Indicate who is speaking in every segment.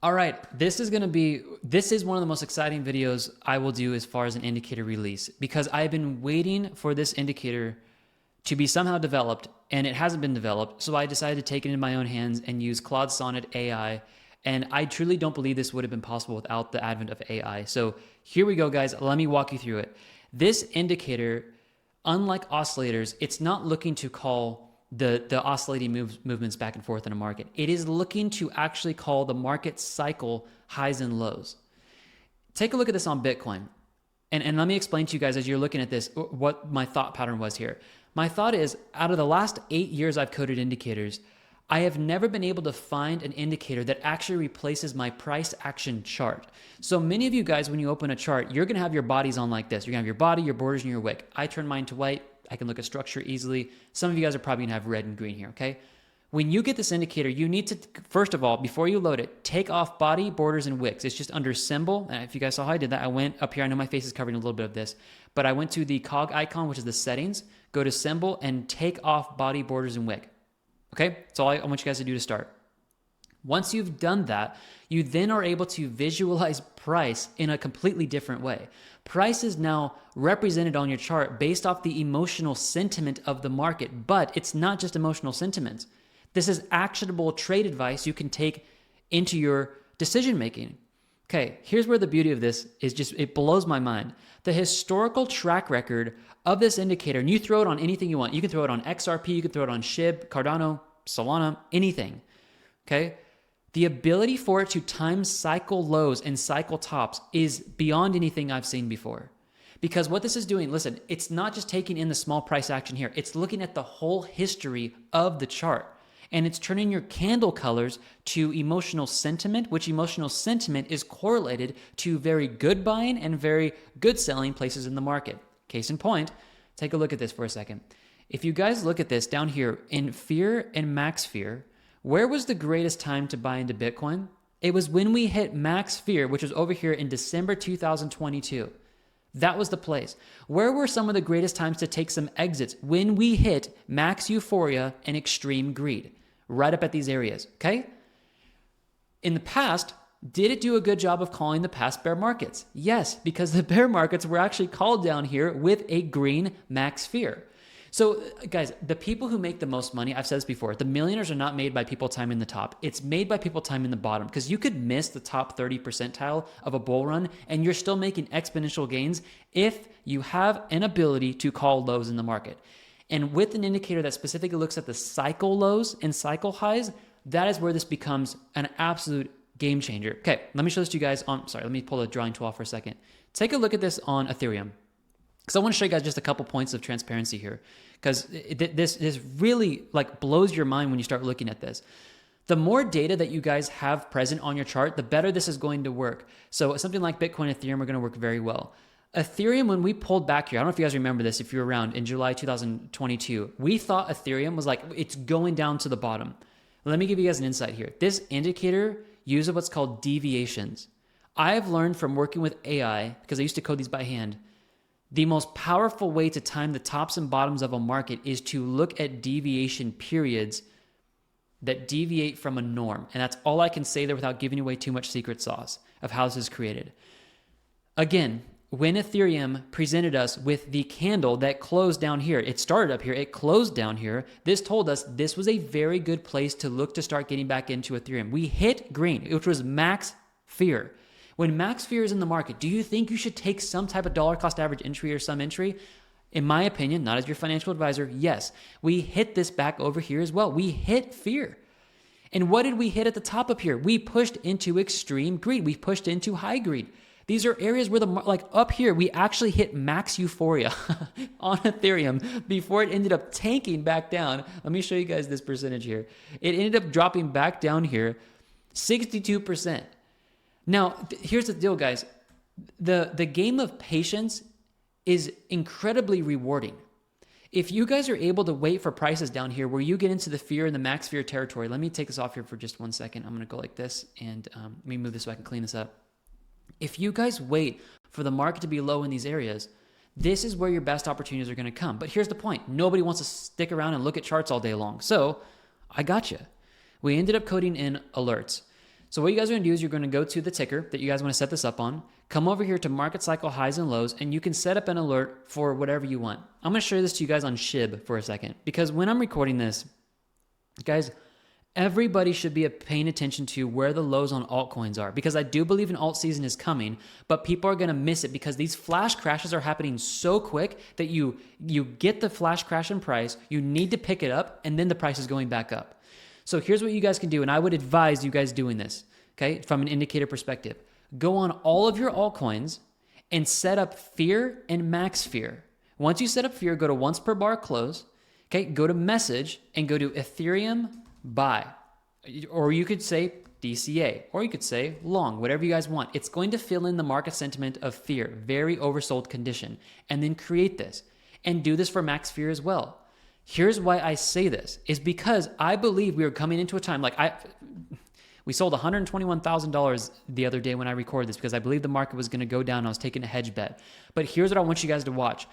Speaker 1: All right, this is one of the most exciting videos I will do as far as an indicator release, because I've been waiting for this indicator to be somehow developed, and it hasn't been developed. So I decided to take it in my own hands and use Claude Sonnet AI. And I truly don't believe this would have been possible without the advent of AI. So here we go, guys. Let me walk you through it. This indicator, unlike oscillators, it's not looking to call the oscillating movements back and forth in a market. It is looking to actually call the market cycle highs and lows. Take a look at this on Bitcoin. And let me explain to you guys as you're looking at this what my thought pattern was here. My thought is, out of the last 8 years I've coded indicators, I have never been able to find an indicator that actually replaces my price action chart. So many of you guys, when you open a chart, you're gonna have your bodies on like this. You're gonna have your body, your borders, and your wick. I turn mine to white. I can look at structure easily. Some of you guys are probably gonna have red and green here, okay? When you get this indicator, you need to, first of all, before you load it, take off body, borders, and wicks. It's just under symbol. And if you guys saw how I did that, I went up here. I know my face is covering a little bit of this, but I went to the cog icon, which is the settings, go to symbol, and take off body, borders, and wick. Okay, that's all I want you guys to do to start. Once you've done that, you then are able to visualize price in a completely different way. Price is now represented on your chart based off the emotional sentiment of the market, but it's not just emotional sentiment. This is actionable trade advice you can take into your decision making. Okay, here's where the beauty of this is, just it blows my mind. The historical track record of this indicator, and you throw it on anything you want. You can throw it on XRP, you can throw it on SHIB, Cardano, Solana, anything. Okay? The ability for it to time cycle lows and cycle tops is beyond anything I've seen before. Because what this is doing, listen, it's not just taking in the small price action here. It's looking at the whole history of the chart. And it's turning your candle colors to emotional sentiment, which emotional sentiment is correlated to very good buying and very good selling places in the market. Case in point, take a look at this for a second. If you guys look at this down here in fear and max fear, where was the greatest time to buy into Bitcoin? It was when we hit max fear, which was over here in December 2022. That was the place. Where were some of the greatest times to take some exits? When we hit max euphoria and extreme greed, right up at these areas, okay? In the past, did it do a good job of calling the past bear markets? Yes, because the bear markets were actually called down here with a green max fear. So guys, the people who make the most money, I've said this before, the millionaires are not made by people timing the top. It's made by people timing the bottom, because you could miss the top 30 percentile of a bull run and you're still making exponential gains if you have an ability to call lows in the market. And with an indicator that specifically looks at the cycle lows and cycle highs, that is where this becomes an absolute game changer. Okay, let me show this to you guys on, let me pull the drawing tool off for a second. Take a look at this on Ethereum. Because I want to show you guys just a couple points of transparency here, because this really like blows your mind when you start looking at this. The more data that you guys have present on your chart, the better this is going to work. So something like Bitcoin and Ethereum are going to work very well. Ethereum, when we pulled back here, I don't know if you guys remember this, if you're around in July 2022, we thought Ethereum was like, it's going down to the bottom. Let me give you guys an insight here. This indicator uses what's called deviations. I've learned from working with AI, because I used to code these by hand, the most powerful way to time the tops and bottoms of a market is to look at deviation periods that deviate from a norm. And that's all I can say there without giving away too much secret sauce of how this is created. Again, when Ethereum presented us with the candle that closed down here, it started up here, it closed down here, this told us this was a very good place to look to start getting back into Ethereum. We hit green, which was max fear. When max fear is in the market, do you think you should take some type of dollar cost average entry or some entry? In my opinion, not as your financial advisor, yes. We hit this back over here as well. We hit fear. And what did we hit at the top up here? We pushed into extreme greed. We pushed into high greed. These are areas where like up here, we actually hit max euphoria on Ethereum before it ended up tanking back down. Let me show you guys this percentage here. It ended up dropping back down here, 62%. Now, here's the deal, guys. The game of patience is incredibly rewarding. If you guys are able to wait for prices down here where you get into the fear and the max fear territory, let me take this off here for just 1 second. I'm going to go like this, and let me move this so I can clean this up. If you guys wait for the market to be low in these areas, this is where your best opportunities are going to come. But here's the point. Nobody wants to stick around and look at charts all day long. So I got you. We ended up coding in alerts. So what you guys are going to do is you're going to go to the ticker that you guys want to set this up on, come over here to market cycle highs and lows, and you can set up an alert for whatever you want. I'm going to share this to you guys on SHIB for a second, because when I'm recording this, guys, everybody should be paying attention to where the lows on altcoins are, because I do believe an alt season is coming, but people are going to miss it because these flash crashes are happening so quick that you get the flash crash in price, you need to pick it up, and then the price is going back up. So here's what you guys can do, and I would advise you guys doing this, okay, from an indicator perspective. Go on all of your altcoins and set up fear and max fear. Once you set up fear, go to once per bar close, okay, go to message and go to Ethereum buy. Or you could say DCA, or you could say long, whatever you guys want. It's going to fill in the market sentiment of fear, very oversold condition, and then create this. And do this for max fear as well. Here's why I say this, is because I believe we are coming into a time, we sold $121,000 the other day when I recorded this, because I believe the market was going to go down. I was taking a hedge bet. But here's what I want you guys to watch.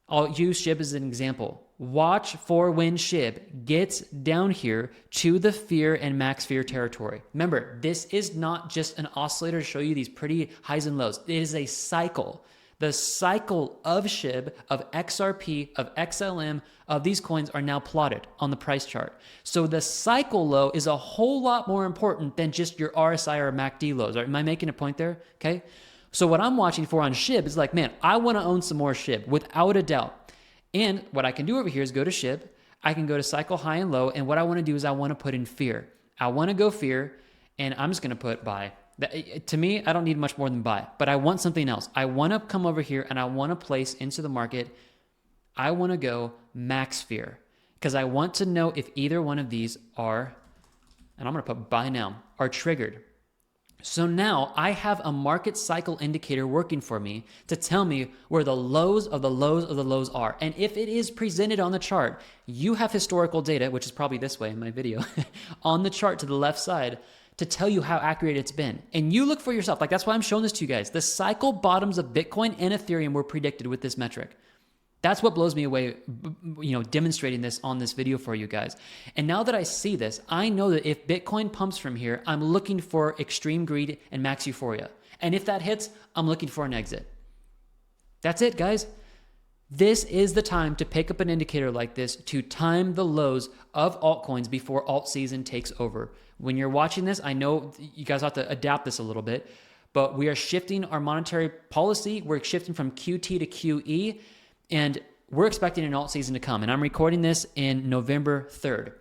Speaker 1: I'll use SHIB as an example. Watch for when SHIB gets down here to the fear and max fear territory. Remember, this is not just an oscillator to show you these pretty highs and lows. It is a cycle. The cycle of SHIB, of XRP, of XLM, of these coins are now plotted on the price chart. So the cycle low is a whole lot more important than just your RSI or MACD lows. Am I making a point there? Okay. So what I'm watching for on SHIB is like, man, I want to own some more SHIB without a doubt. And what I can do over here is go to SHIB. I can go to cycle high and low. And what I want to do is I want to put in fear. I want to go fear, and I'm just going to put buy. To me, I don't need much more than buy, but I want something else. I want to come over here and I want to place into the market. I want to go max fear, because I want to know if either one of these are, and I'm going to put buy now, are triggered. So now I have a market cycle indicator working for me to tell me where the lows of the lows of the lows are. And if it is presented on the chart, you have historical data, which is probably this way in my video, on the chart to the left side, to tell you how accurate it's been. And you look for yourself. Like, that's why I'm showing this to you guys. The cycle bottoms of Bitcoin and Ethereum were predicted with this metric. That's what blows me away, demonstrating this on this video for you guys. And now that I see this, I know that if Bitcoin pumps from here, I'm looking for extreme greed and max euphoria. And if that hits, I'm looking for an exit. That's it, guys. This is the time to pick up an indicator like this to time the lows of altcoins before alt season takes over. When you're watching this, I know you guys have to adapt this a little bit, but we are shifting our monetary policy. We're shifting from QT to QE, and we're expecting an alt season to come. And I'm recording this in November 3rd.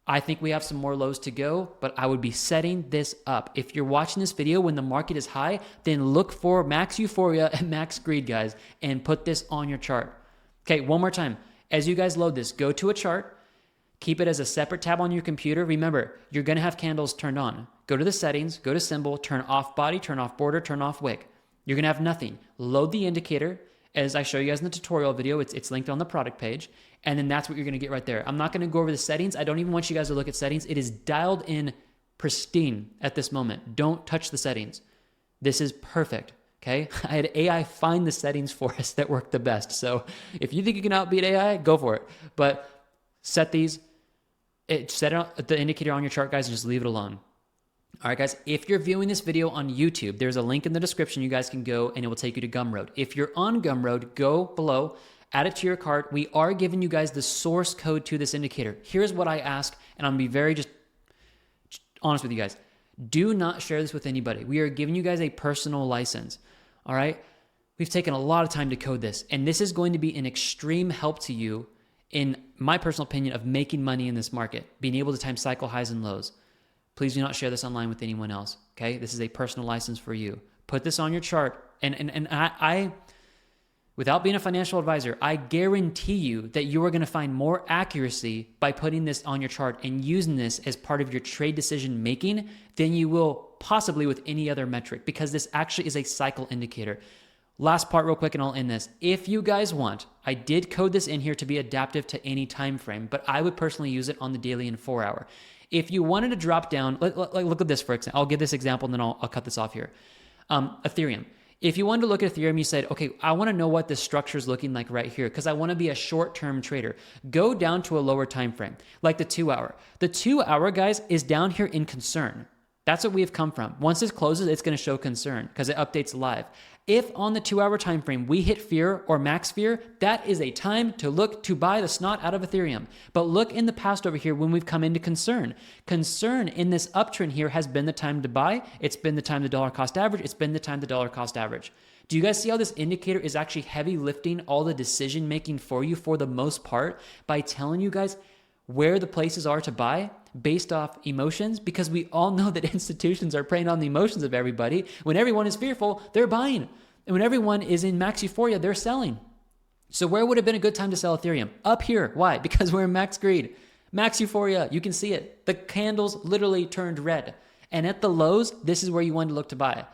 Speaker 1: I think we have some more lows to go, but I would be setting this up. If you're watching this video when the market is high, then look for max euphoria and max greed, guys, and put this on your chart. Okay, one more time. As you guys load this, go to a chart, keep it as a separate tab on your computer. Remember, you're going to have candles turned on. Go to the settings, go to symbol, turn off body, turn off border, turn off wick. You're going to have nothing. Load the indicator. As I show you guys in the tutorial video, it's linked on the product page. And then that's what you're going to get right there. I'm not going to go over the settings. I don't even want you guys to look at settings. It is dialed in pristine at this moment. Don't touch the settings. This is perfect, okay? I had AI find the settings for us that work the best. So if you think you can outbeat AI, go for it. But set these, set the indicator on your chart, guys, and just leave it alone. All right, guys, if you're viewing this video on YouTube, there's a link in the description. You guys can go and it will take you to Gumroad. If you're on Gumroad, go below, add it to your cart. We are giving you guys the source code to this indicator. Here's what I ask, and I'm going to be very just honest with you guys. Do not share this with anybody. We are giving you guys a personal license, all right? We've taken a lot of time to code this, and this is going to be an extreme help to you, in my personal opinion, of making money in this market, being able to time cycle highs and lows. Please do not share this online with anyone else, okay? This is a personal license for you. Put this on your chart. And I, without being a financial advisor, I guarantee you that you are going to find more accuracy by putting this on your chart and using this as part of your trade decision making than you will possibly with any other metric, because this actually is a cycle indicator. Last part real quick and I'll end this. If you guys want, I did code this in here to be adaptive to any time frame, but I would personally use it on the daily and 4 hour. If you wanted to drop down, look at this for example. I'll give this example and then I'll cut this off here. Ethereum. If you wanted to look at Ethereum, you said, okay, I want to know what this structure is looking like right here because I want to be a short-term trader. Go down to a lower time frame, like the 2 hour. The 2 hour, guys, is down here in concern. That's what we have come from. Once this closes, it's going to show concern because it updates live. If on the 2-hour time frame we hit fear or max fear, that is a time to look to buy the snot out of Ethereum. But look in the past over here when we've come into concern. Concern in this uptrend here has been the time to buy. It's been the time to dollar cost average. It's been the time to dollar cost average. Do you guys see how this indicator is actually heavy lifting all the decision making for you for the most part by telling you guys where the places are to buy based off emotions? Because we all know that institutions are preying on the emotions of everybody. When everyone is fearful, they're buying. And when everyone is in max euphoria, they're selling. So where would have been a good time to sell Ethereum? Up here. Why? Because we're in max greed. Max euphoria. You can see it. The candles literally turned red. And at the lows, this is where you want to look to buy.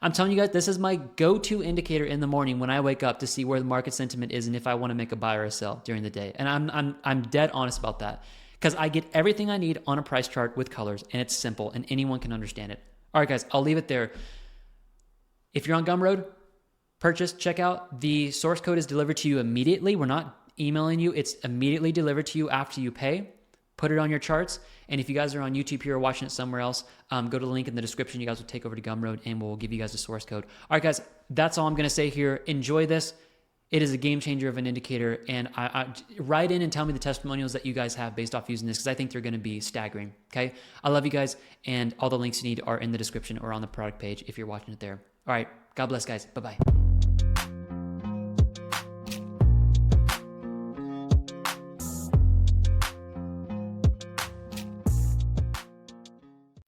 Speaker 1: I'm telling you guys, this is my go-to indicator in the morning when I wake up to see where the market sentiment is and if I want to make a buy or a sell during the day. And I'm dead honest about that because I get everything I need on a price chart with colors, and it's simple and anyone can understand it. All right, guys, I'll leave it there. If you're on Gumroad, purchase, check out. The source code is delivered to you immediately. We're not emailing you. It's immediately delivered to you after you pay. Put it on your charts. And if you guys are on YouTube here or watching it somewhere else, go to the link in the description. You guys will take over to Gumroad and we'll give you guys the source code. All right, guys, that's all I'm going to say here. Enjoy this. It is a game changer of an indicator. And I write in and tell me the testimonials that you guys have based off using this because I think they're going to be staggering. Okay. I love you guys. And all the links you need are in the description or on the product page if you're watching it there. All right. God bless, guys. Bye-bye.